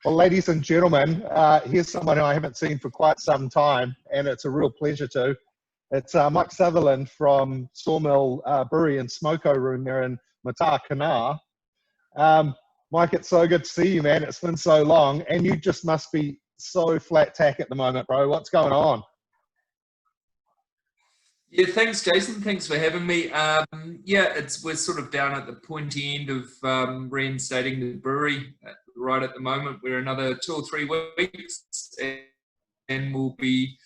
Well, ladies and gentlemen, here's someone who I haven't seen for quite some time, and it's a real pleasure to. It's Mike Sutherland from Sawmill Brewery and Smoko Room there in Matakana. Mike, it's so good to see you, man. It's been so long, and you just must be so flat tack at the moment, bro. What's going on? Yeah, thanks, Jason. Thanks for having me. Yeah, we're sort of down at the pointy end of reinstating the brewery right at the moment. We're another 2 or 3 weeks, and we'll be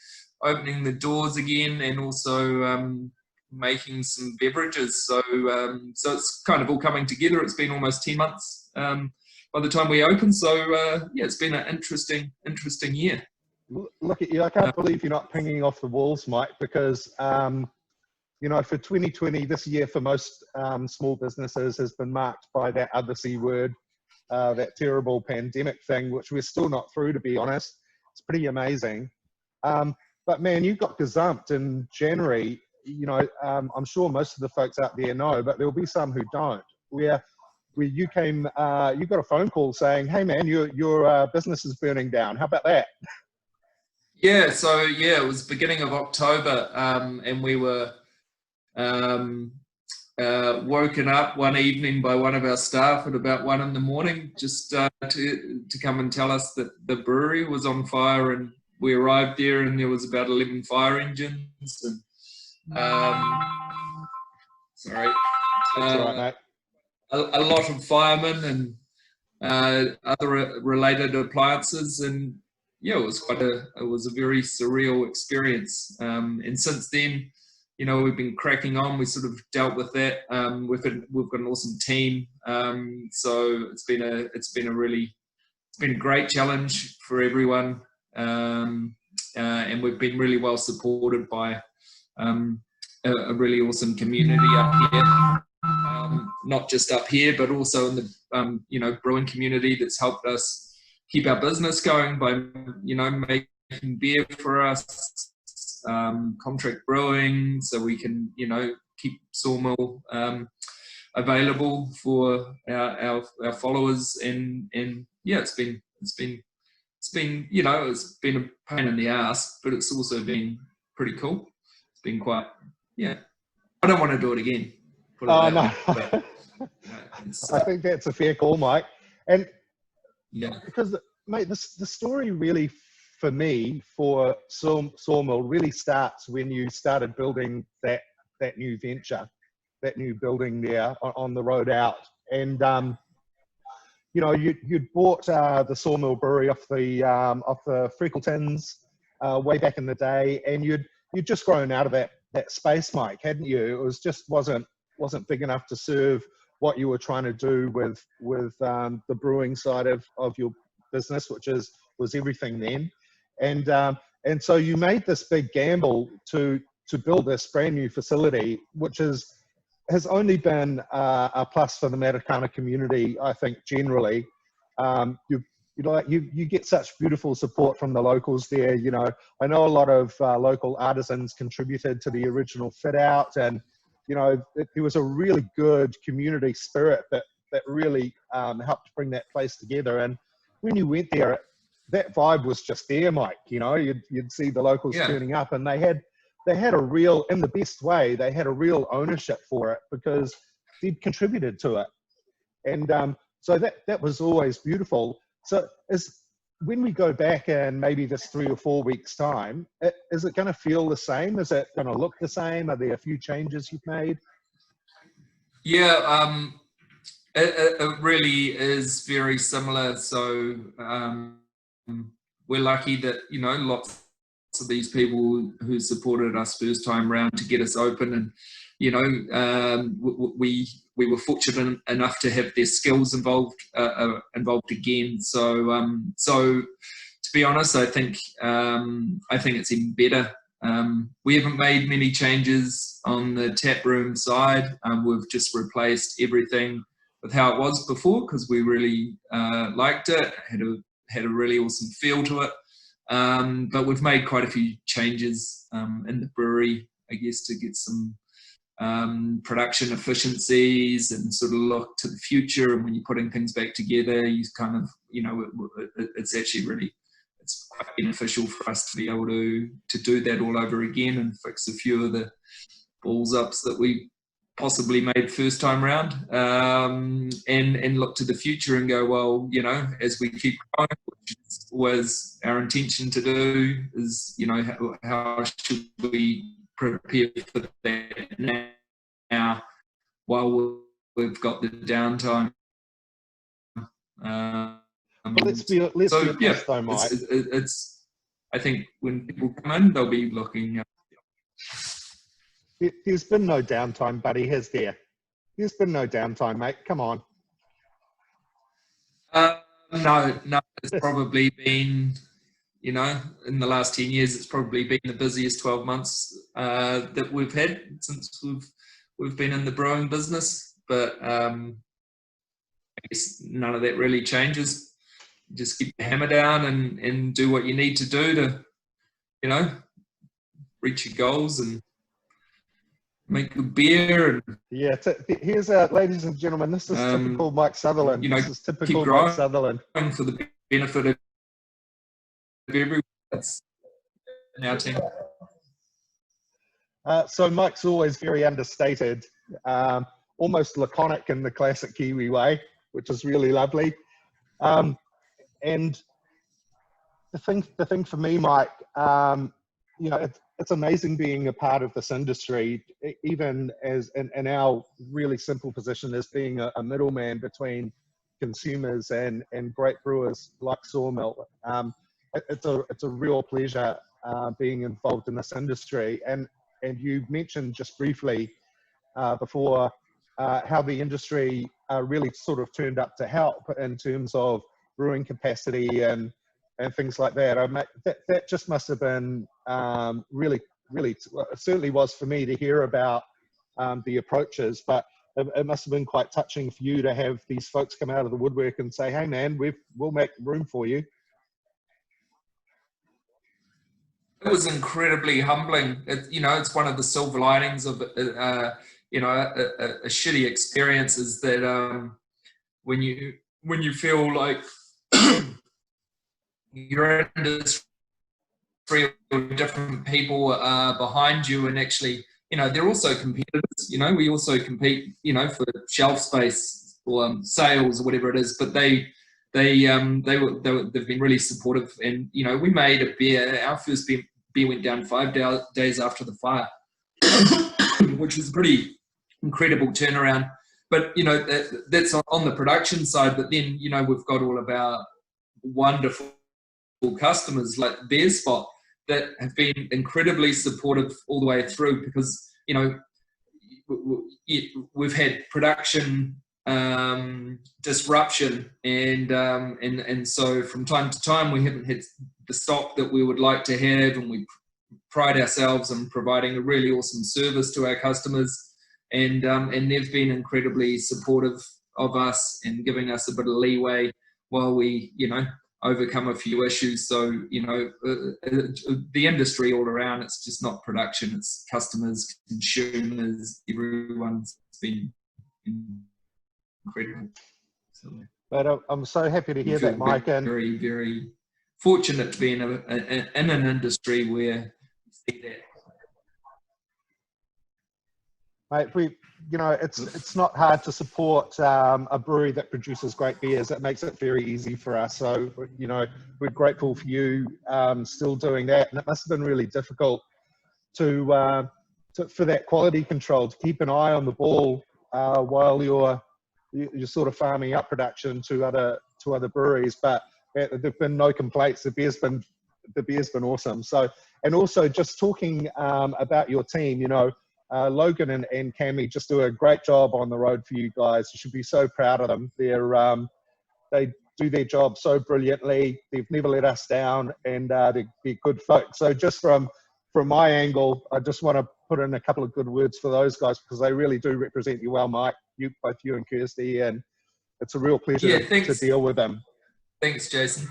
opening the doors again, and also making some beverages. So, so it's kind of all coming together. It's been almost 10 months by the time we open. So, yeah, it's been an interesting year. Look at you. I can't believe you're not pinging off the walls, Mike, because, you know, for 2020, this year for most small businesses has been marked by that other C word, that terrible pandemic thing, which we're still not through, to be honest. It's pretty amazing. But man, you got gazumped in January. You know, I'm sure most of the folks out there know, but there'll be some who don't. Where you came, you got a phone call saying, "Hey man, your business is burning down." How about that? Yeah, so yeah, it was beginning of October, and we were woken up one evening by one of our staff at about 1 in, just to come and tell us that the brewery was on fire. And we arrived there, and there was about 11 fire engines, and sorry, That's all right, mate. a lot of firemen and other related appliances. And yeah, it was a very surreal experience. And since then, you know, we've been cracking on. We sort of dealt with that. We've got an awesome team. So it's been a great challenge for everyone. And we've been really well supported by a really awesome community up here. Not just up here, but also in the you know, brewing community that's helped us keep our business going by, you know, making beer for us, contract brewing, so we can, you know, keep Sawmill available for our followers. And yeah, it's been you know, it's been a pain in the ass, but it's also been pretty cool. It's been quite, yeah. I don't want to do it again. Oh no, I think that's a fair call, Mike. And yeah, because mate, the story really, for me, for Sawmill really starts when you started building that new venture, that new building there on the road out. And you know, you'd bought the Sawmill Brewery off the Freckletons way back in the day, and you'd just grown out of that space, Mike, hadn't you? It was just wasn't big enough to serve what you were trying to do with the brewing side of your business, which was everything then. And so you made this big gamble to build this brand new facility, which has only been a plus for the Matakana community, I think, generally. You get such beautiful support from the locals there. You know, I know a lot of local artisans contributed to the original fit out, and you know, there was a really good community spirit that really helped bring that place together. And when you went there, that vibe was just there, Mike. You know, you'd see the locals turning up, and they had a real, in the best way, they had a real ownership for it because they'd contributed to it. And so that was always beautiful. So when we go back in maybe this 3 or 4 weeks' time, is it going to feel the same? Is it going to look the same? Are there a few changes you've made? Yeah, it really is very similar. So we're lucky that, you know, lots of these people who supported us first time round to get us open, and you know, we were fortunate enough to have their skills involved again. So so to be honest, I think it's even better. We haven't made many changes on the tap room side. We've just replaced everything with how it was before because we really liked it. Had a really awesome feel to it. But we've made quite a few changes in the brewery, I guess, to get some production efficiencies and sort of look to the future. And when you're putting things back together, you kind of, it's actually really, it's quite beneficial for us to be able to do that all over again and fix a few of the balls ups that we possibly made first time round, and look to the future and go, well, as we keep growing, which was our intention to do, is, how should we prepare for that now while we've got the downtime. Let's be honest though, Mike. It's I think when people come in, they'll be looking. There's been no downtime, buddy, has there? There's been no downtime, mate. Come on. No, it's probably been, in the last 10 years, it's probably been the busiest 12 months that we've had since we've been in the brewing business. But I guess none of that really changes. Just keep the hammer down and do what you need to do to, reach your goals and make good beer. Yeah, here's ladies and gentlemen, this is typical Mike Sutherland. This is typical Mike Sutherland. For the benefit of everyone that's in our team. So Mike's always very understated, almost laconic in the classic Kiwi way, which is really lovely. And the thing for me, Mike, it's amazing being a part of this industry, even as in our really simple position as being a middleman between consumers and great brewers like Sawmill. It's a real pleasure being involved in this industry. And you mentioned just briefly before how the industry really sort of turned up to help in terms of brewing capacity and things like that. That just must have been really, it certainly was for me to hear about the approaches, but it must have been quite touching for you to have these folks come out of the woodwork and say, hey man, we'll make room for you. It was incredibly humbling. It's one of the silver linings of a shitty experience is that when you feel like your industry or different people behind you, and actually, they're also competitors. We also compete, for shelf space or sales or whatever it is. But they've been really supportive, and we made a beer. Our first beer went down 5 days after the fire, which was a pretty incredible turnaround. But that's on the production side. But then we've got all of our wonderful customers like Beer Spot that have been incredibly supportive all the way through, because we've had production disruption, and so from time to time we haven't had the stock that we would like to have, and we pride ourselves on providing a really awesome service to our customers, and they've been incredibly supportive of us and giving us a bit of leeway while we overcome a few issues. So the industry all around, it's just not production, it's customers, consumers, everyone's been incredible. So, but I'm so happy to hear that, Mike. And very, very fortunate to be in an industry where you see that. Mate, it's not hard to support a brewery that produces great beers. It makes it very easy for us. So, we're grateful for you still doing that. And it must have been really difficult for that quality control, to keep an eye on the ball while you're sort of farming up production to other breweries. But there've been no complaints. The beer's been awesome. So, and also just talking about your team, Logan and Cammy just do a great job on the road for you guys. You should be so proud of them. They do their job so brilliantly. They've never let us down, and they're good folks. So just from my angle, I just want to put in a couple of good words for those guys, because they really do represent you well, Mike. Both you and Kirsty, and it's a real pleasure to deal with them. Thanks, Jason.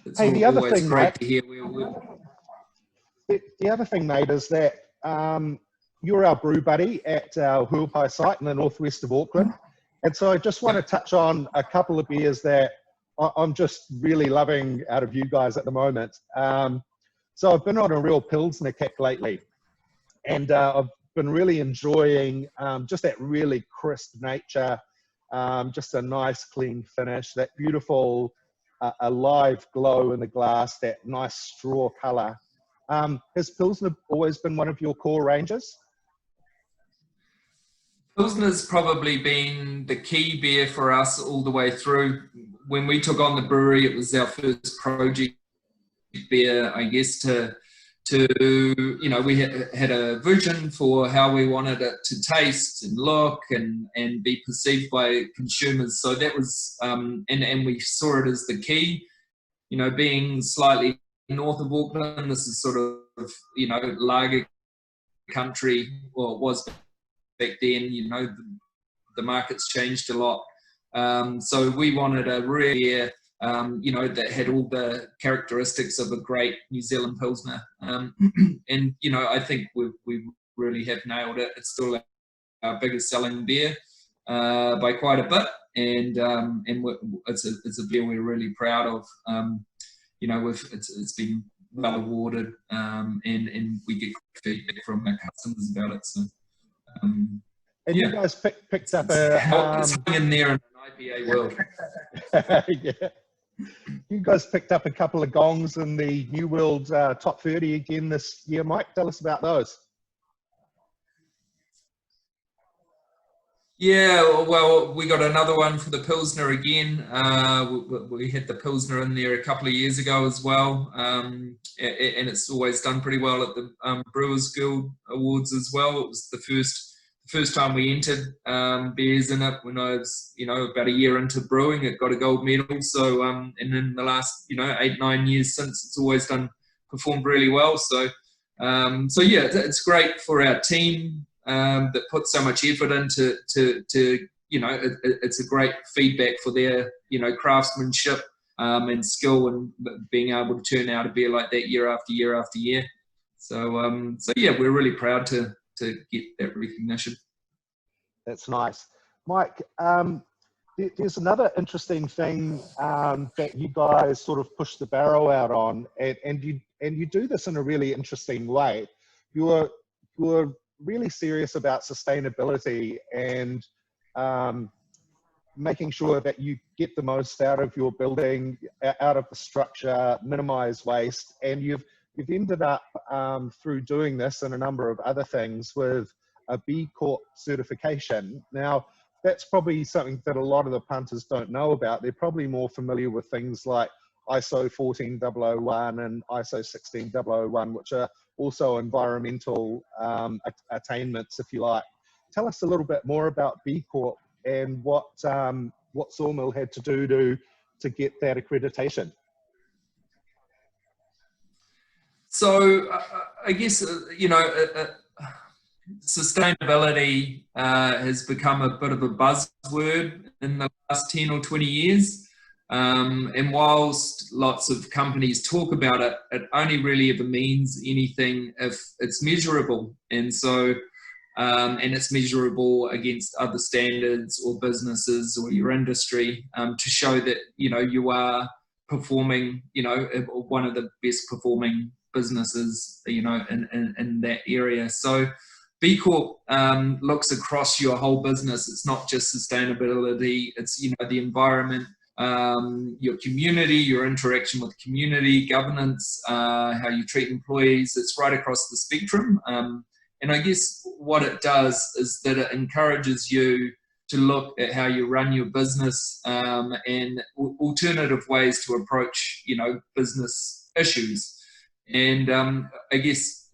It's the other thing, great Mike, to hear. the other thing, mate, is that you're our brew buddy at our Huapai site in the northwest of Auckland. And so I just want to touch on a couple of beers that I'm just really loving out of you guys at the moment. So I've been on a real Pilsner kick lately, and I've been really enjoying just that really crisp nature, just a nice clean finish, that beautiful alive glow in the glass, that nice straw color. Has Pilsner always been one of your core ranges? Pilsner's probably been the key beer for us all the way through. When we took on the brewery, it was our first project beer, I guess, to we had a vision for how we wanted it to taste and look and be perceived by consumers. So that was, and we saw it as the key, being slightly north of Auckland. This is sort of, lager country, or it was back then. The market's changed a lot. So we wanted a rare beer, that had all the characteristics of a great New Zealand Pilsner. And, I think we really have nailed it. It's still our biggest selling beer by quite a bit. And it's a beer we're really proud of. It's been well awarded, and we get feedback from our customers about it. So, and you guys picked up a... It's in there in an IPA world. Yeah. You guys picked up a couple of gongs in the New World Top 30 again this year, Mike. Tell us about those. Yeah, well, we got another one for the Pilsner again. We had the Pilsner in there a couple of years ago as well, and it's always done pretty well at the Brewers Guild Awards as well. It was the first time we entered beers in it when I was, about a year into brewing. It got a gold medal. So, and in the last, 8-9 years since, it's always performed really well. So, yeah, it's great for our team that put so much effort into, it's a great feedback for their, craftsmanship and skill, and being able to turn out a beer like that year after year after year. So, yeah, we're really proud to get that recognition. That's nice. Mike, there's another interesting thing that you guys sort of push the barrel out on, and you do this in a really interesting way. You're really serious about sustainability and making sure that you get the most out of your building, out of the structure, minimize waste, and you've ended up through doing this and a number of other things with a B Corp certification. Now, that's probably something that a lot of the punters don't know about. They're probably more familiar with things like ISO 14001 and ISO 16001, which are also environmental attainments, if you like. Tell us a little bit more about B Corp and what Sawmill had to do to get that accreditation. So I guess, sustainability has become a bit of a buzzword in the last 10 or 20 years. And whilst lots of companies talk about it, it only really ever means anything if it's measurable. And so, and it's measurable against other standards or businesses or your industry, to show that, you are performing, one of the best performing businesses, in that area. So B Corp looks across your whole business. It's not just sustainability, it's, the environment, your community, your interaction with community, governance, how you treat employees. It's right across the spectrum. And I guess what it does is that it encourages you to look at how you run your business, and alternative ways to approach, business issues. And I guess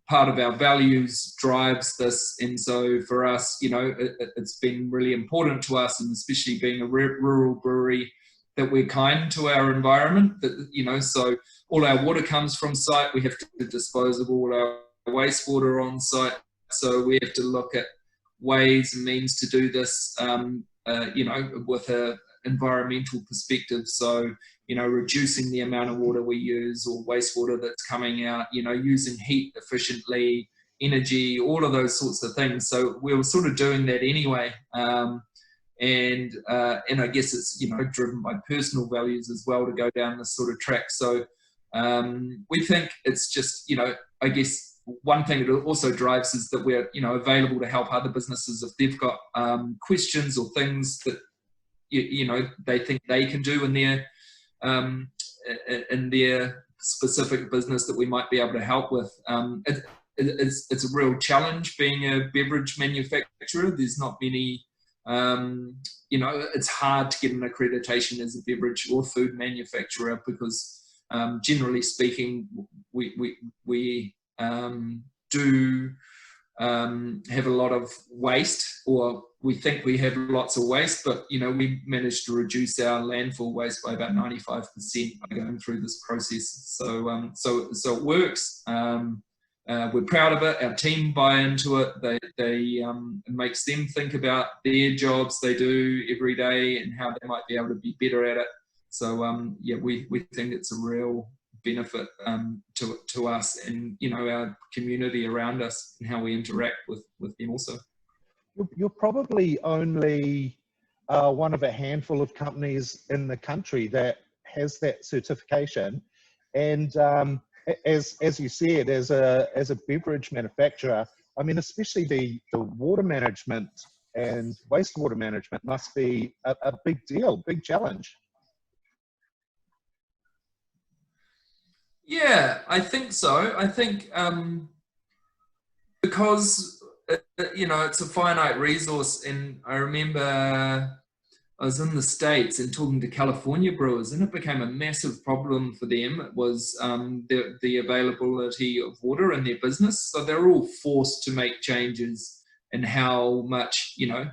part of our values drives this. And so for us, it's been really important to us, and especially being a rural brewery, that we're kind to our environment, that, so all our water comes from site. We have to dispose of all our wastewater on site. So we have to look at ways and means to do this, with a environmental perspective. So, reducing the amount of water we use or wastewater that's coming out, using heat efficiently, energy, all of those sorts of things. So we were sort of doing that anyway. And I guess it's, you know, driven by personal values as well to go down this sort of track. So we think it's just, you know, I guess one thing it also drives is that we're, you know, available to help other businesses if they've got questions or things that, you know, they think they can do in their specific business that we might be able to help with. It's a real challenge being a beverage manufacturer. There's not many, you know, it's hard to get an accreditation as a beverage or food manufacturer because generally speaking, we do have a lot of waste, or we think we have lots of waste, but you know, we managed to reduce our landfill waste by about 95% by going through this process. So so it works. We're proud of it. Our team buy into it. It makes them think about their jobs they do every day and how they might be able to be better at it. So yeah, we think it's a real benefit to us and, you know, our community around us and how we interact with them also. You're probably only one of a handful of companies in the country that has that certification. And as you said, as a beverage manufacturer, I mean, especially the water management and wastewater management must be a big deal, big challenge. Yeah, I think so. I think because you know, it's a finite resource, and I remember I was in the States and talking to California brewers, and it became a massive problem for them. It was the availability of water in their business, so they're all forced to make changes in how much, you know,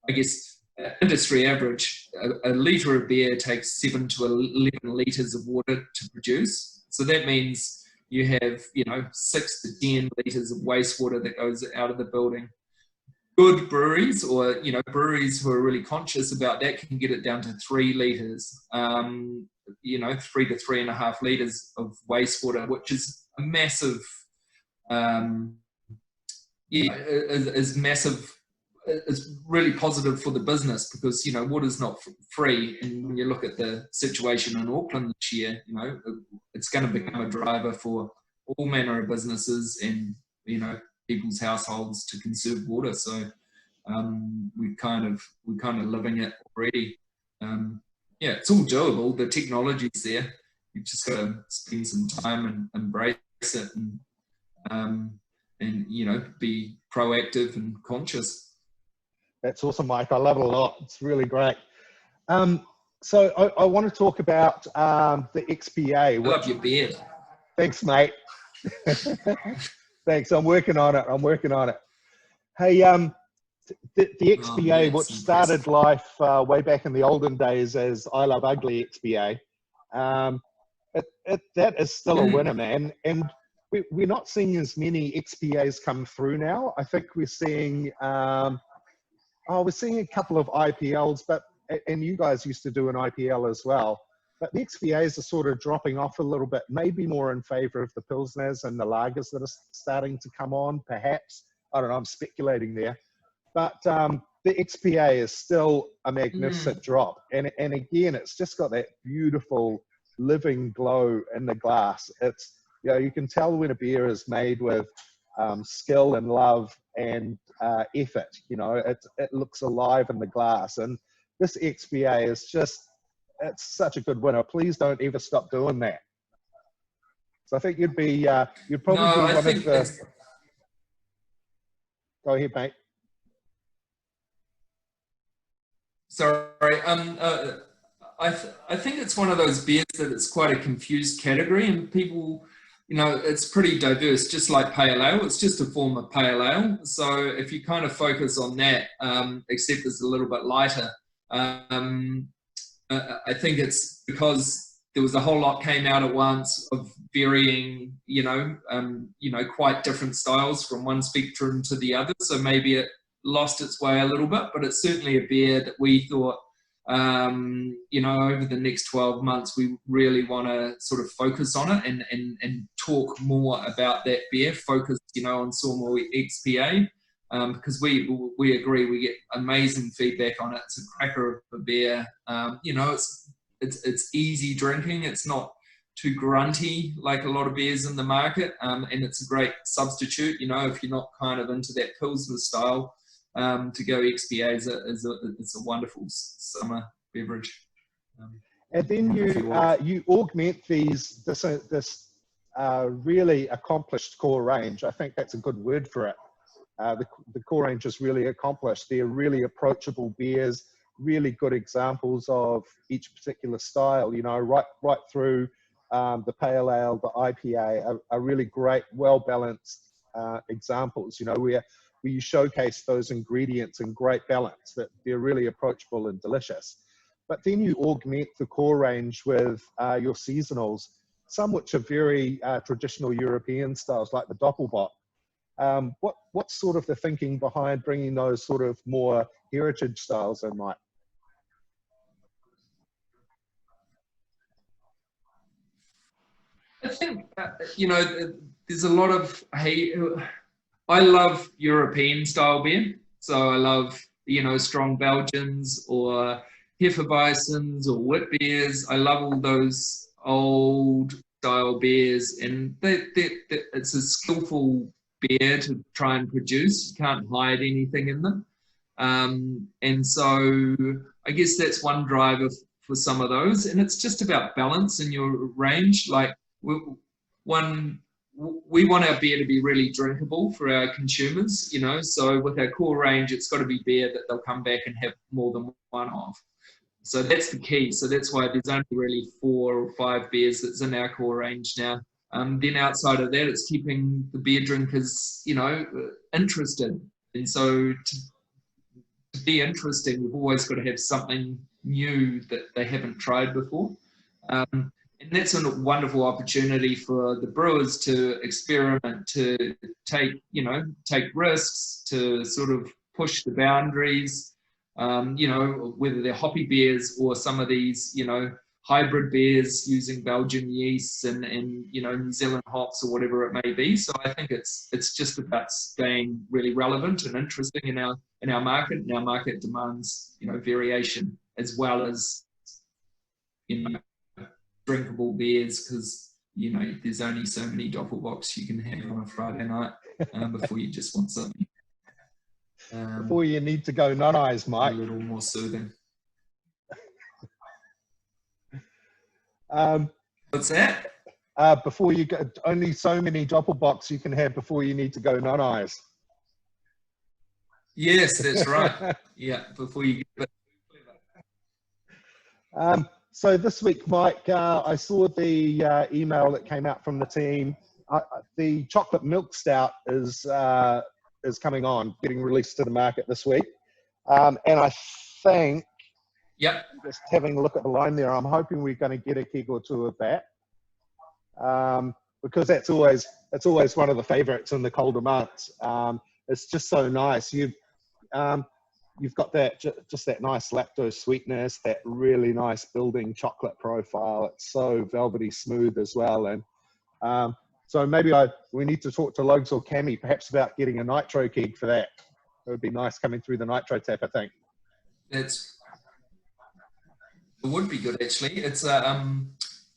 I guess industry average, a litre of beer takes 7 to 11 litres of water to produce. So that means you have, you know, 6 to 10 litres of wastewater that goes out of the building. Good breweries, or, you know, breweries who are really conscious about that, can get it down to 3 litres, you know, 3 to 3.5 litres of wastewater, which is a massive, yeah, is massive. It's really positive for the business because, you know, water's not free. And when you look at the situation in Auckland this year, you know, it's going to become a driver for all manner of businesses and, you know, people's households to conserve water. So we're kind of living it already. Yeah, it's all doable. The technology's there. You've just got to spend some time and embrace it and you know, be proactive and conscious. That's awesome, Mike. I love it a lot. It's really great. So I want to talk about the XPA. I love your beard. Thanks, mate. Thanks. I'm working on it. Hey, the XPA, which started life way back in the olden days as I Love Ugly XPA, that is still a winner, man. And we're not seeing as many XPAs come through now. I think we're seeing we're seeing a couple of IPLs, and you guys used to do an IPL as well. But the XPAs are sort of dropping off a little bit, maybe more in favor of the Pilsners and the lagers that are starting to come on, perhaps. I don't know, I'm speculating there. But the XPA is still a magnificent drop. And again, it's just got that beautiful living glow in the glass. It's, you know, you can tell when a beer is made with skill and love and effort. You know, it looks alive in the glass. And this XPA is just, it's such a good winner. Please don't ever stop doing that. So I think you'd probably be one of the. Go ahead, mate. Sorry. I think it's one of those beers that it's quite a confused category, and people, you know, it's pretty diverse, just like pale ale. It's just a form of pale ale. So if you kind of focus on that, except it's a little bit lighter, I think it's because there was a whole lot came out at once of varying, you know, quite different styles from one spectrum to the other. So maybe it lost its way a little bit, but it's certainly a beer that we thought, you know, over the next 12 months, we really want to sort of focus on it and talk more about that beer, focus on Sawmill XPA, because we agree, we get amazing feedback on it. It's a cracker of a beer. It's easy drinking. It's not too grunty like a lot of beers in the market, and it's a great substitute. If you're not kind of into that Pilsner style, to go XPA is a wonderful summer beverage. And then you augment this really accomplished core range. I think that's a good word for it. The core range is really accomplished. They're really approachable beers, really good examples of each particular style, right through the pale ale, the IPA, are really great, well-balanced examples, where you showcase those ingredients in great balance, that they're really approachable and delicious. But then you augment the core range with your seasonals, some which are very traditional European styles, like the Doppelbock. What's sort of the thinking behind bringing those sort of more heritage styles in, Mike? I think, there's a lot of, I love European style beer. So I love, strong Belgians or Hefeweizens or wit beers. I love all those old style beers, and it's a skillful beer to try and produce. You can't hide anything in them. And so I guess that's one driver for some of those. And it's just about balance in your range. Like, we want our beer to be really drinkable for our consumers, so with our core range, it's got to be beer that they'll come back and have more than one of. So that's the key. So that's why there's only really 4 or 5 beers that's in our core range now. Then outside of that, it's keeping the beer drinkers, interested. And so to be interesting, you've always got to have something new that they haven't tried before. And that's a wonderful opportunity for the brewers to experiment, to take risks, to sort of push the boundaries, whether they're hoppy beers or some of these, hybrid beers using Belgian yeasts and New Zealand hops or whatever it may be. So I think it's just about staying really relevant and interesting in our market, and our market demands, variation as well as, drinkable beers, because there's only so many Doppelbocks you can have on a Friday night before you just want something. Before you need to go non-eyes, Mike. A little more soothing. What's that? Before you go, only so many Doppelbocks you can have before you need to go non-eyes. Yes, that's right. Yeah, before you get. So this week, Mike, I saw the email that came out from the team. The chocolate milk stout is coming on, getting released to the market this week. And I think, yep, just having a look at the line there, I'm hoping we're going to get a keg or two of that, because that's always one of the favourites in the colder months. It's just so nice. You've got that just that nice lactose sweetness, that really nice building chocolate profile. It's so velvety smooth as well. And so maybe we need to talk to Logs or Cami perhaps about getting a nitro keg for that. It would be nice coming through the nitro tap, I think. It would be good, actually. It's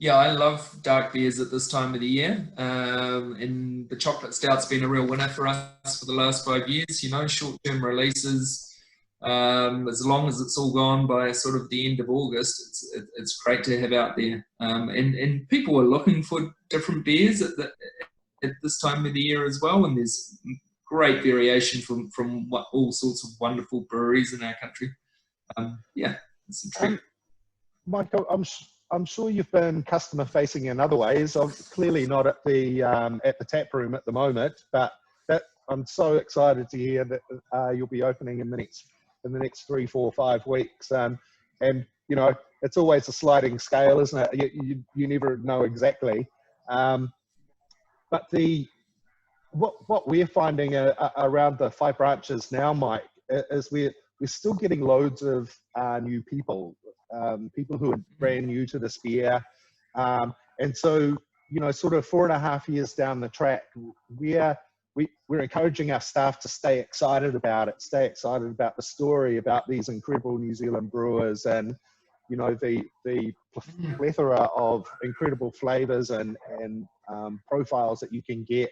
yeah, I love dark beers at this time of the year, and the chocolate stout's been a real winner for us for the last 5 years. Short-term releases. As long as it's all gone by sort of the end of August, it's great to have out there. And people are looking for different beers at this time of the year as well. And there's great variation from all sorts of wonderful breweries in our country. Yeah, it's a treat. Michael, I'm sure you've been customer facing in other ways. I'm clearly not at the tap room at the moment, but I'm so excited to hear that you'll be opening in the next 3, 4, 5 weeks. And it's always a sliding scale, isn't it? You never know exactly. But what we're finding around the 5 branches now, Mike, is we're still getting loads of new people who are brand new to this beer. And so, sort of 4.5 years down the track, we're we're encouraging our staff to stay excited about it, stay excited about the story, about these incredible New Zealand brewers, and you know the plethora of incredible flavors and profiles that you can get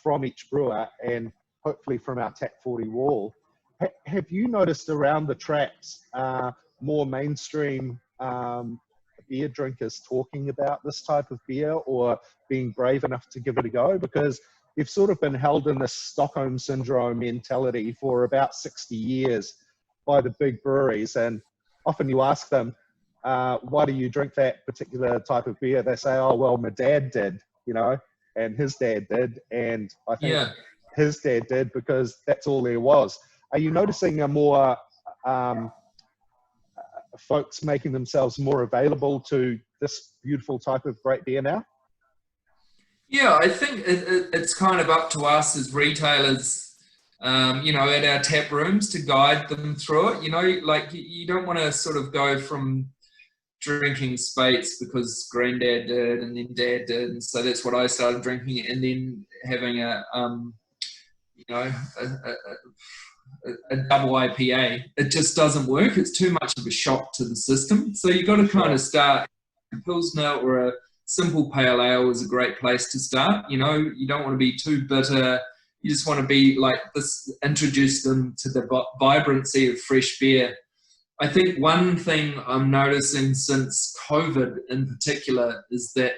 from each brewer, and hopefully from our Tap 40 wall. Have you noticed around the traps more mainstream beer drinkers talking about this type of beer, or being brave enough to give it a go? Because they've sort of been held in this Stockholm syndrome mentality for about 60 years by the big breweries. And often you ask them, why do you drink that particular type of beer? They say, oh, well, my dad did, you know, and his dad did. And I think his dad did because that's all there was. Are you noticing a more folks making themselves more available to this beautiful type of great beer now? Yeah, I think it's kind of up to us as retailers, you know, at our tap rooms to guide them through it. You know, like you don't want to sort of go from drinking Spates because granddad did and then dad did, and so that's what I started drinking, and then having a you know, a double IPA. It just doesn't work. It's too much of a shock to the system. So you've got to kind of start. A Pilsner or a simple pale ale is a great place to start. You know, you don't want to be too bitter. You just want to be like this, introduce them to the vibrancy of fresh beer. I think one thing I'm noticing since COVID in particular is that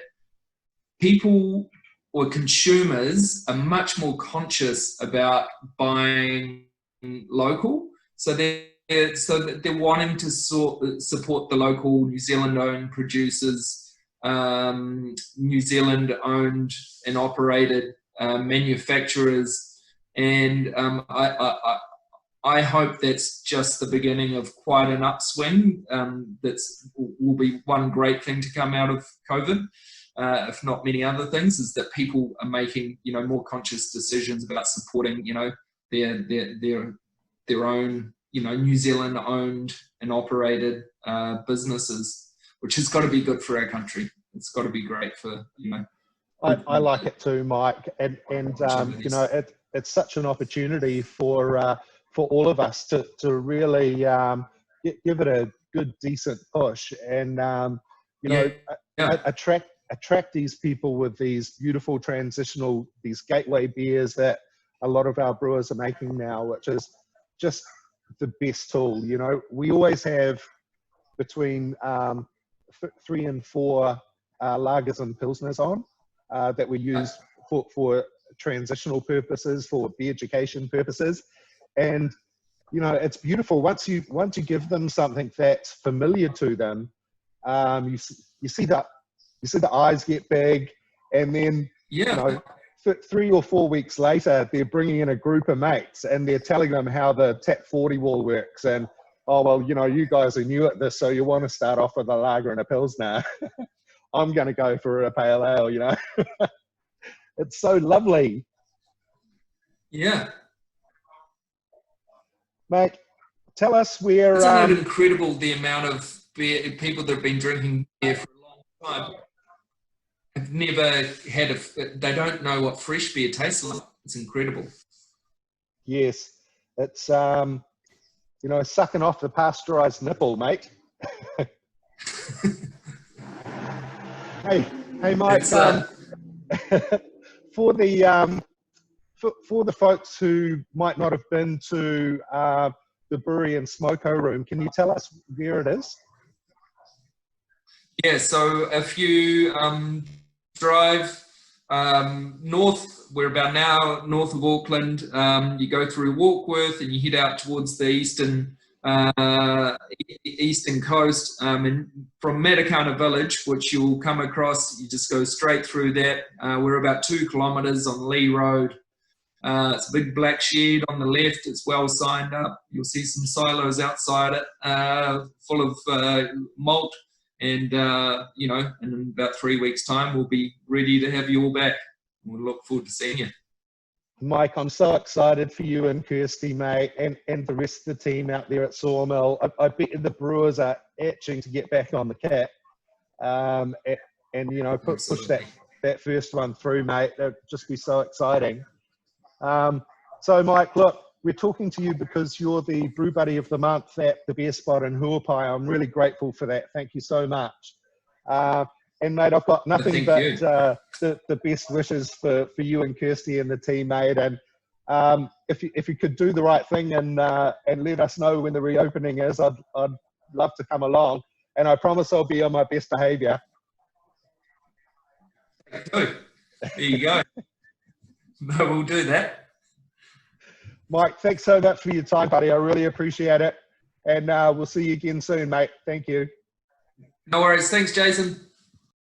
people or consumers are much more conscious about buying local. So they're wanting to support the local New Zealand-owned producers, New Zealand-owned and operated manufacturers, and I hope that's just the beginning of quite an upswing. Will be one great thing to come out of COVID, if not many other things, is that people are making, you know, more conscious decisions about supporting, you know, their own, you know, New Zealand owned and operated businesses, which has got to be good for our country. It's got to be great for, you know. I like it too, Mike, and you know, it's such an opportunity for all of us to really give it a good, decent push, and you know, attract these people with these beautiful transitional, these gateway beers that a lot of our brewers are making now, which is just the best tool. You know, we always have between 3 and 4 lagers and pilsners on that we use for transitional purposes, for beer education purposes. And you know, it's beautiful once you give them something that's familiar to them. You see the eyes get big, and then you know, 3 or 4 weeks later, they're bringing in a group of mates and they're telling them how the Tap 40 wall works. And, oh, well, you know, you guys are new at this, so you want to start off with a lager and a pilsner. I'm going to go for a pale ale, you know. It's so lovely. Yeah. Mate, tell us where... Isn't it incredible the amount of beer, people that have been drinking beer for a long time? Have never had they don't know what fresh beer tastes like. It's incredible. Yes, it's you know, sucking off the pasteurized nipple, mate. hey, Mike. For the folks who might not have been to the brewery and smoko room, can you tell us where it is? Yeah, so if you drive north, we're about now north of Auckland, you go through Warkworth and you head out towards the eastern coast, and from Matakana village, which you'll come across, you just go straight through that. We're about 2 kilometres on Lee Road. It's a big black shed on the left. It's well signed up. You'll see some silos outside it, full of malt. And, you know, in about 3 weeks' time, we'll be ready to have you all back. We'll look forward to seeing you. Mike, I'm so excited for you and Kirsty, mate, and the rest of the team out there at Sawmill. I bet the brewers are itching to get back on the kit, and you know, push that first one through, mate. That'd just be so exciting. So Mike, look, we're talking to you because you're the Brew Buddy of the Month at the Beer Spot in Huapai. I'm really grateful for that. Thank you so much. And mate, I've got nothing Thank but you. the best wishes for you and Kirsty and the team, mate. And if you could do the right thing and let us know when the reopening is, I'd love to come along. And I promise I'll be on my best behaviour. Good. There you go. No, we'll do that. Mike, thanks so much for your time, buddy. I really appreciate it. And we'll see you again soon, mate. Thank you. No worries. Thanks, Jason.